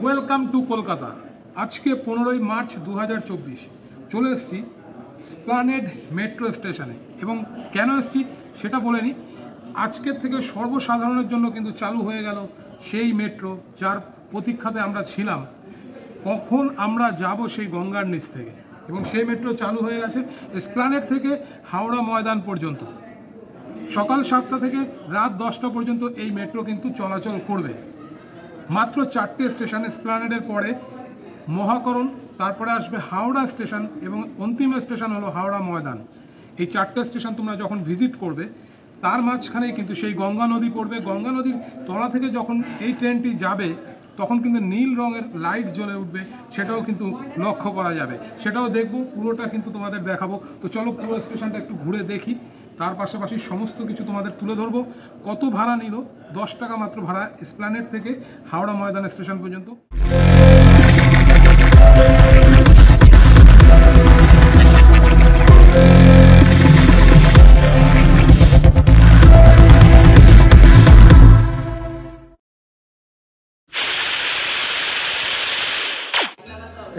Welcome to Kolkata. আজকে 15ই March 2024 চলে এসেছি এসপ্ল্যানেড মেট্রো স্টেশনে। এবং কেন এসেছি সেটা বলে নিই। আজকের থেকে সর্বসাধারণের জন্য কিন্তু চালু হয়ে গেল সেই মেট্রো যার প্রতীক্ষাতে আমরা ছিলাম, কখন আমরা যাব সেই গঙ্গার নিচ থেকে। এবং সেই মেট্রো চালু হয়ে গেছে এসপ্ল্যানেড থেকে হাওড়া ময়দান পর্যন্ত। সকাল 7টা থেকে রাত 10টা পর্যন্ত এই মেট্রো কিন্তু চলাচল করবে। মাত্র 4টে স্টেশন, এসপ্ল্যানেডের পরে মহাকরণ, তারপরে আসবে হাওড়া স্টেশন এবং অন্তিম স্টেশন হলো হাওড়া ময়দান। এই 4টে স্টেশন তোমরা যখন ভিজিট করবে তার মাঝখানেই কিন্তু সেই গঙ্গা নদী পড়বে। গঙ্গা নদীর তলা থেকে যখন এই ট্রেনটি যাবে তখন কিন্তু নীল রঙের লাইট জ্বলে উঠবে, সেটাও কিন্তু লক্ষ্য করা যাবে। সেটাও দেখবো, পুরোটা কিন্তু তোমাদের দেখাবো। তো চলো পুরো স্টেশনটা একটু ঘুরে দেখি, তার পাশাপাশি সমস্ত কিছু তোমাদের তুলে ধরবো। কত ভাড়া নিল? 10 টাকা মাত্র ভাড়া এসপ্ল্যানেড থেকে হাওড়া ময়দান স্টেশন পর্যন্ত।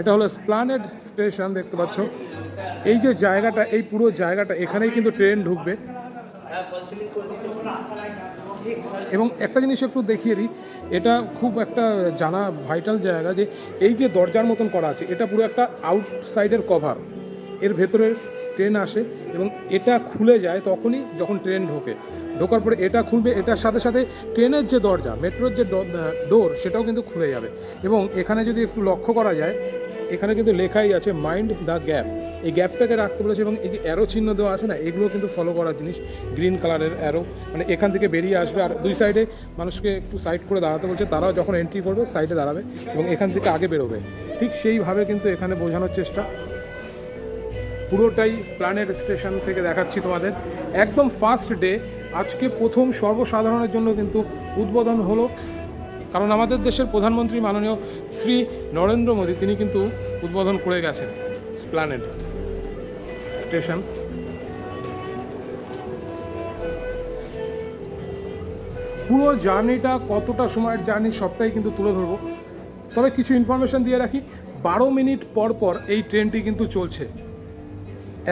এটা হলো এসপ্ল্যানেড স্টেশন, দেখতে পাচ্ছ। এই যে জায়গাটা, এই পুরো জায়গাটা, এখানেই কিন্তু ট্রেন ঢুকবে। এবং একটা জিনিস একটু দেখিয়ে দিই, এটা খুব একটা জানা ভাইটাল জায়গা যে এই যে দরজার মতন করা আছে, এটা পুরো একটা আউটসাইডের কভার। এর ভেতরে ট্রেন আসে এবং এটা খুলে যায় তখনই যখন ট্রেন ঢোকার পরে এটা খুলবে। এটার সাথে সাথে ট্রেনের যে দরজা, মেট্রোর যে ডোর, সেটাও কিন্তু খুলে যাবে। এবং এখানে যদি একটু লক্ষ্য করা যায়, এখানে কিন্তু লেখাই আছে মাইন্ড দ্য গ্যাপ। এই গ্যাপটাকে রাখতে বলেছে। এবং এই যে অ্যারো চিহ্ন দেওয়া আছে না, এগুলো কিন্তু ফলো করার জিনিস। গ্রিন কালারের অ্যারো, মানে এখান থেকে বেরিয়ে আসবে। আর দুই সাইডে মানুষকে একটু সাইড করে দাঁড়াতে বলছে, তারাও যখন এন্ট্রি করবে সাইডে দাঁড়াবে এবং এখান থেকে আগে বেরোবে। ঠিক সেইভাবে কিন্তু এখানে বোঝানোর চেষ্টা। পুরোটাই এসপ্ল্যানেড স্টেশন থেকে দেখাচ্ছি তোমাদের। একদম ফার্স্ট ডে, আজকে প্রথম সর্বসাধারণের জন্য কিন্তু উদ্বোধন হলো। কারণ আমাদের দেশের প্রধানমন্ত্রী মাননীয় শ্রী নরেন্দ্র মোদী, তিনি কিন্তু উদ্বোধন করে গেছেন এসপ্ল্যানেড স্টেশন। পুরো জার্নিটা কতটা সময়ের জার্নি সবটাই কিন্তু তুলে ধরবো। তবে কিছু ইনফরমেশন দিয়ে রাখি, 12 মিনিট পর পর এই ট্রেনটি কিন্তু চলছে।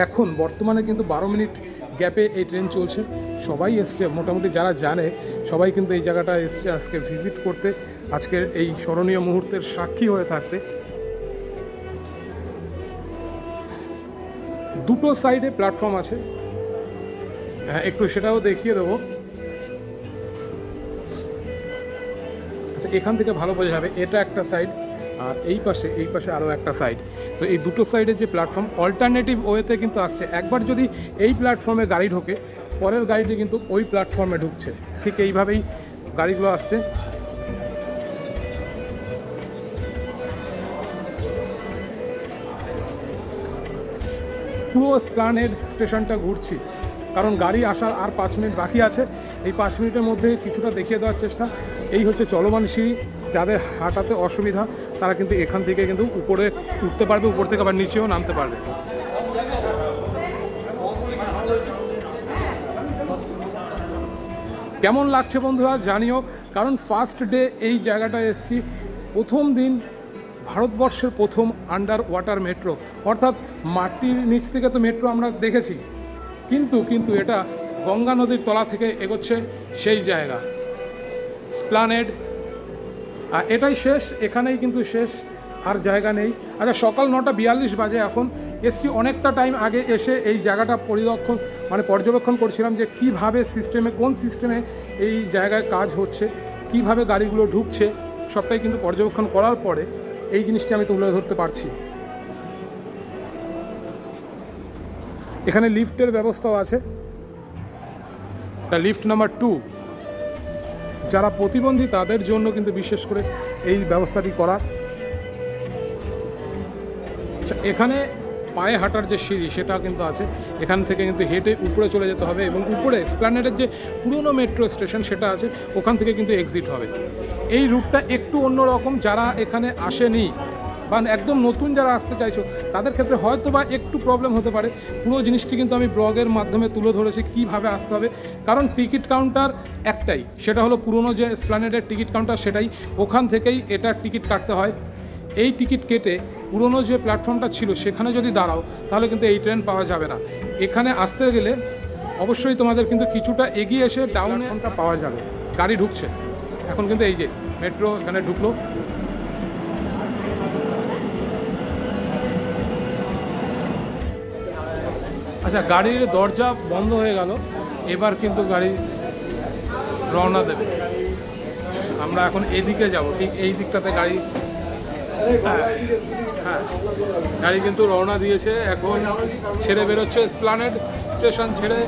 এখন বর্তমানে কিন্তু 12 মিনিট গ্যাপে এই ট্রেন চলছে। সবাই এসছে, মোটামুটি যারা জানে সবাই কিন্তু এই জায়গাটা এসছে আজকে ভিজিট করতে, আজকের এই স্মরণীয় মুহূর্তের সাক্ষী হয়ে থাকতে। দুটো সাইডে প্ল্যাটফর্ম আছে, হ্যাঁ একটু সেটাও দেখিয়ে দেবো। আচ্ছা, এখান থেকে ভালো বোঝা যাবে, এটা একটা সাইড আর এই পাশে আরও একটা সাইড। তো এই দুটো সাইডের যে প্ল্যাটফর্ম অল্টারনেটিভ ওয়েতে কিন্তু আসছে। একবার যদি এই প্ল্যাটফর্মে গাড়ি ঢোকে, পরের গাড়িটি কিন্তু ওই প্ল্যাটফর্মে ঢুকছে। ঠিক এইভাবেই গাড়িগুলো আসছে। পুরো এসপ্ল্যানেড স্টেশনটা ঘুরছি, কারণ গাড়ি আসার আর 5 মিনিট বাকি আছে। এই 5 মিনিটের মধ্যে কিছুটা দেখিয়ে দেওয়ার চেষ্টা। এই হচ্ছে চলমান সিঁড়ি, যাদের হাঁটাতে অসুবিধা তারা কিন্তু এখান থেকে কিন্তু উপরে উঠতে পারবে, উপর থেকে আবার নিচেও নামতে পারবে। কেমন লাগছে বন্ধুরা জানিও, কারণ ফার্স্ট ডে এই জায়গাটায় এসেছি। প্রথম দিন ভারতবর্ষের প্রথম আন্ডার ওয়াটার মেট্রো, অর্থাৎ মাটির নিচ থেকে তো মেট্রো আমরা দেখেছি, কিন্তু এটা গঙ্গা নদীর তলা থেকে এগোচ্ছে সেই জায়গা এসপ্ল্যানেড। আর এটাই শেষ, এখানেই কিন্তু শেষ, আর জায়গা নেই। আচ্ছা, সকাল 9:42 বাজে এখন। এসছি অনেকটা টাইম আগে, এসে এই জায়গাটা পর্যবেক্ষণ করছিলাম যে কীভাবে কোন সিস্টেমে এই জায়গায় কাজ হচ্ছে, কিভাবে গাড়িগুলো ঢুকছে, সবটাই কিন্তু পর্যবেক্ষণ করার পরে এই জিনিসটি আমি তুলে ধরতে পারছি। এখানে লিফটের ব্যবস্থাও আছে, লিফট নাম্বার 2। যারা প্রতিবন্ধী তাদের জন্য কিন্তু বিশেষ করে এই ব্যবস্থাটি করা। এখানে পায়ে হাঁটার যে সিঁড়ি সেটা কিন্তু আছে, এখান থেকে কিন্তু হেঁটে উপরে চলে যেতে হবে। এবং উপরে এসপ্ল্যানেডের যে পুরনো মেট্রো স্টেশন সেটা আছে, ওখান থেকে কিন্তু এক্সিট হবে। এই রুটটা একটু অন্যরকম, যারা এখানে আসেনি বা একদম নতুন যারা আসতে চাইছো তাদের ক্ষেত্রে হয়তো বা একটু প্রবলেম হতে পারে। পুরো জিনিসটি কিন্তু আমি ব্লগের মাধ্যমে তুলে ধরেছি কীভাবে আসতে হবে, কারণ টিকিট কাউন্টার একটাই, সেটা হলো পুরনো যে এসপ্ল্যানেডের টিকিট কাউন্টার সেটাই, ওখান থেকেই এটার টিকিট কাটতে হয়। এই টিকিট কেটে পুরনো যে প্ল্যাটফর্মটা ছিল সেখানে যদি দাঁড়াও তাহলে কিন্তু এই ট্রেন পাওয়া যাবে না। এখানে আসতে গেলে অবশ্যই তোমাদের কিন্তু কিছুটা এগিয়ে এসে ডাউনটা পাওয়া যাবে। গাড়ি ঢুকছে এখন, কিন্তু এই যে মেট্রো এখানে ঢুকলো। আচ্ছা, গাড়ির দরজা বন্ধ হয়ে গেল, এবার কিন্তু গাড়ি রওনা দেবে। আমরা এখন এদিকে যাব, ঠিক এই দিকটাতে গাড়ি, হ্যাঁ গাড়ি কিন্তু রওনা দিয়েছে। এখন ছেড়ে বেরোচ্ছে এসপ্ল্যানেড স্টেশন ছেড়ে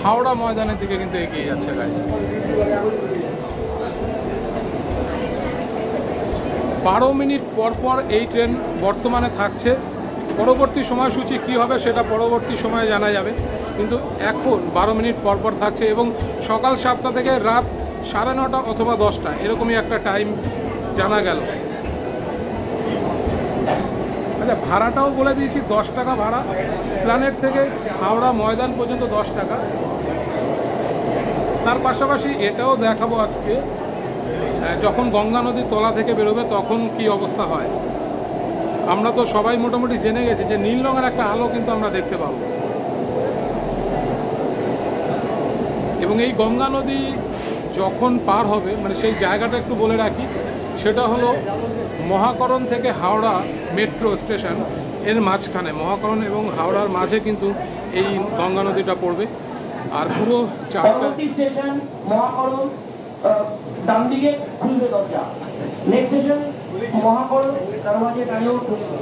হাওড়া ময়দানের দিকে কিন্তু এগিয়ে যাচ্ছে গাড়ি। 12 মিনিট পর পর এই ট্রেন বর্তমানে থাকছে। পরবর্তী সময়সূচি কী হবে সেটা পরবর্তী সময়ে জানা যাবে, কিন্তু এখন 12 মিনিট পর পর থাকছে এবং সকাল 7টা থেকে রাত 9:30 অথবা 10টা এরকমই একটা টাইম জানা গেল। আচ্ছা, ভাড়াটাও বলে দিয়েছি, 10 টাকা ভাড়া। এসপ্ল্যানেড থেকে হাওড়া ময়দান পর্যন্ত 10 টাকা। তার পাশাপাশি এটাও দেখাবো আজকে যখন গঙ্গা নদীর তলা থেকে বেরোবে তখন কি অবস্থা হয়। আমরা তো সবাই মোটামুটি জেনে গেছি যে নীল রঙের একটা আলো কিন্তু আমরা দেখতে পাবো। এবং এই গঙ্গা নদী যখন পার হবে, মানে সেই জায়গাটা একটু বলে রাখি, সেটা হলো মহাকরণ থেকে হাওড়া মেট্রো স্টেশন এর মাঝখানে, মহাকরণ এবং হাওড়ার মাঝে কিন্তু এই গঙ্গা নদীটা পড়বে। আর পুরো চারটা স্টেশন মহাকরণ, ডান দিকে খুলবে দরজা। নেক্সট স্টেশন মহাকরণ, দরওয়াজা ডাইও খুলবে।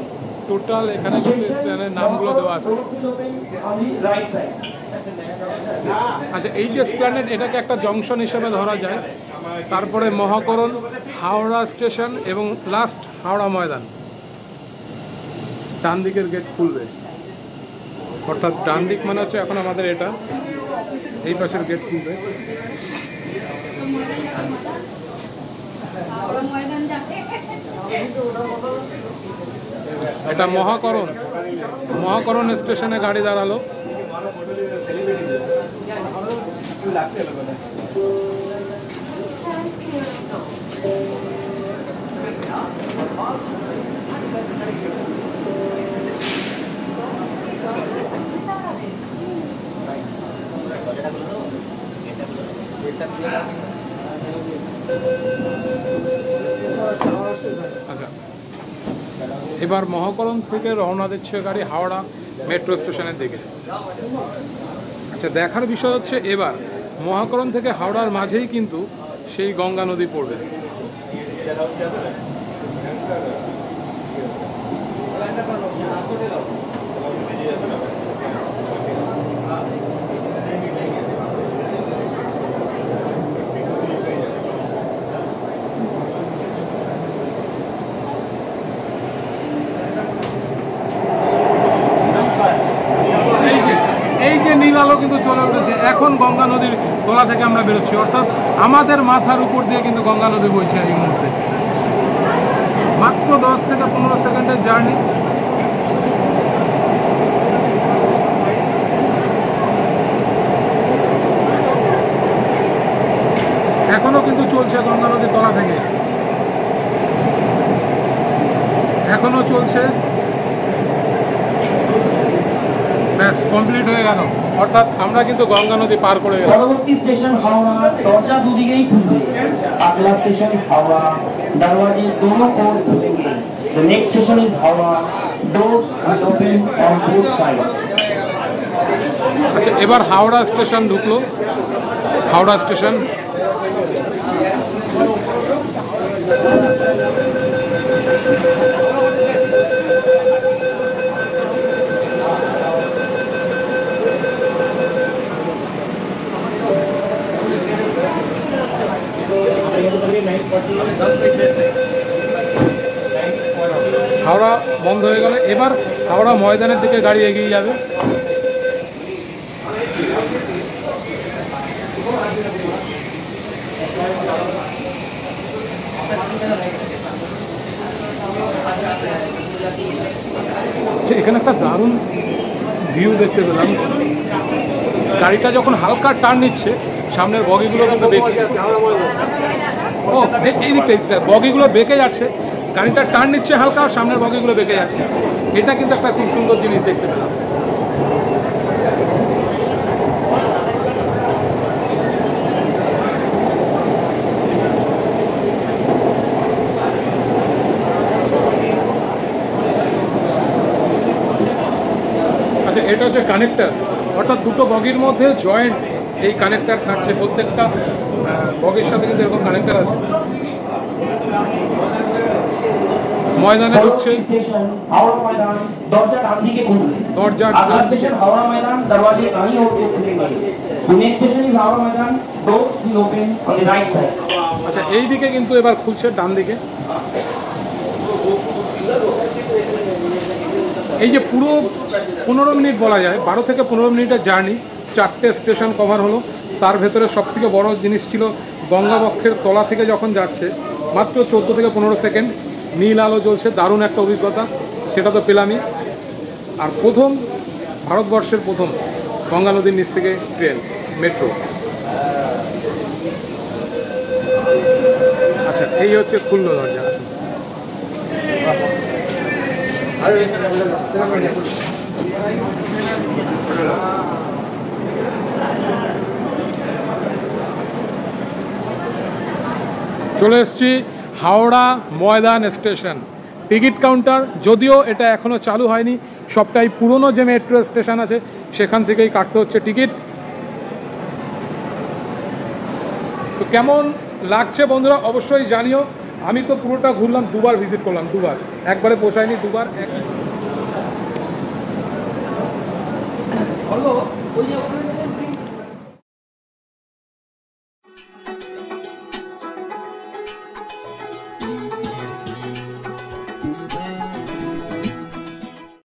টোটাল এখানে কিন্তু স্টেশনের নামগুলো দেওয়া আছে। আচ্ছা, এই যে এসপ্ল্যানেড এটাকে একটা জংশন হিসেবে ধরা যায়। তারপরে মহাকরণ, হাওড়া স্টেশন এবং লাস্ট হাওড়া ময়দান। ডান দিকের গেট খুলবে, অর্থাৎ ডান দিক মানে হচ্ছে এখন আমাদের এটা, এই পাশের গেট খুলবে। এটা মহাকরণ, মহাকরণ স্টেশনে গাড়ি দাঁড়ালো। আচ্ছা, এবার মহাকরণ থেকে রওনা দিচ্ছে গাড়ি হাওড়া মেট্রো স্টেশনের দিকে। আচ্ছা, দেখার বিষয় হচ্ছে এবার মহাকরণ থেকে হাওড়ার মাঝেই কিন্তু সেই গঙ্গা নদী পড়বে। এই যে নীল আলো কিন্তু চলে উঠেছে, এখন গঙ্গা নদীর তলা থেকে আমরা বেরোচ্ছি, অর্থাৎ আমাদের মাথার উপর দিয়ে কিন্তু গঙ্গা নদী বইছে এই মুহূর্তে। মাত্র 10 থেকে 15 সেকেন্ডের জার্নি। এখনো কিন্তু চলছে গঙ্গা নদীর তলা থেকে, এখনো চলছে। ব্যাস, কমপ্লিট হয়ে গেল, অর্থাৎ আমরা কিন্তু গঙ্গা নদী পার করে গেলাম। পরবর্তী স্টেশন হাওড়া, দরজা দুদিকেই খুলবে। আগলা স্টেশন হাওড়া, দরওয়াজে दोनों ओर खुलेंगे। The next station is Howrah. Doors will open on both sides. আচ্ছা, এবার হাওড়া স্টেশন ঢুকলো। হাওড়া স্টেশন হাওড়া বন্ধ হয়ে গেল। এবার হাওড়া ময়দানের দিকে গাড়ি এগিয়ে যাবে। আচ্ছা, এখানে একটা দারুণ ভিউ দেখতে পেলাম। গাড়িটা যখন হালকা টার্ন নিচ্ছে সামনের বগিগুলো কিন্তু বেঁকছে। ও এই দিকটা বগিগুলো বেঁকে যাচ্ছে, গাড়িটা টার্ন নিচ্ছে হালকা, সামনের বগিগুলো বেঁকে যাচ্ছে। এটা কিন্তু একটা খুব সুন্দর জিনিস দেখতে পেলাম। আচ্ছা, এটা হচ্ছে কানেক্টার, অর্থাৎ দুটো বগির মধ্যে জয়েন্ট এই কানেক্টার থাকছে। প্রত্যেকটা বগির সাথে কিন্তু এরকম কানেক্টার আছে। ময়দানে ঢুকছে, স্টেশন হাওড়া ময়দান, দরজা ডান দিকে খুলবে। দরজার আগলা স্টেশন হাওড়া ময়দান, দরওয়াজে দাঁই ওর দিকে খুলেंगे। The next station is Howrah Maidan, doors will open on the right side. আচ্ছা, এই দিকে কিন্তু এবার খুলছে ডান দিকে। এই যে পুরো 15 মিনিট বলা যায়, 12 থেকে 15 মিনিটের জার্নি, 4টে স্টেশন কভার হলো। তার ভেতরে সবথেকে বড় জিনিস ছিল গঙ্গাবক্ষের তলা থেকে যখন যাচ্ছে, মাত্র 14 থেকে 15 সেকেন্ড নীল আলো জ্বলছে। দারুণ একটা অভিজ্ঞতা, সেটা তো পেলামই। আর প্রথম, ভারতবর্ষের প্রথম গঙ্গা নদীর নিচ থেকে ট্রেন, মেট্রো। আচ্ছা, এই হচ্ছে খুললো দরজা। চলে এসেছি Howrah Maidan station. Ticket counter, যদিও এটা এখনও চালু হয়নি, সবটাই পুরনো যে মেট্রো স্টেশন আছে সেখান থেকেই কাটতে হচ্ছে টিকিট। তো কেমন লাগছে বন্ধুরা অবশ্যই জানিও। আমি তো পুরোটা ঘুরলাম, দুবার ভিজিট করলাম, দুবার, একবারে পোষায়নি, দুবার এক।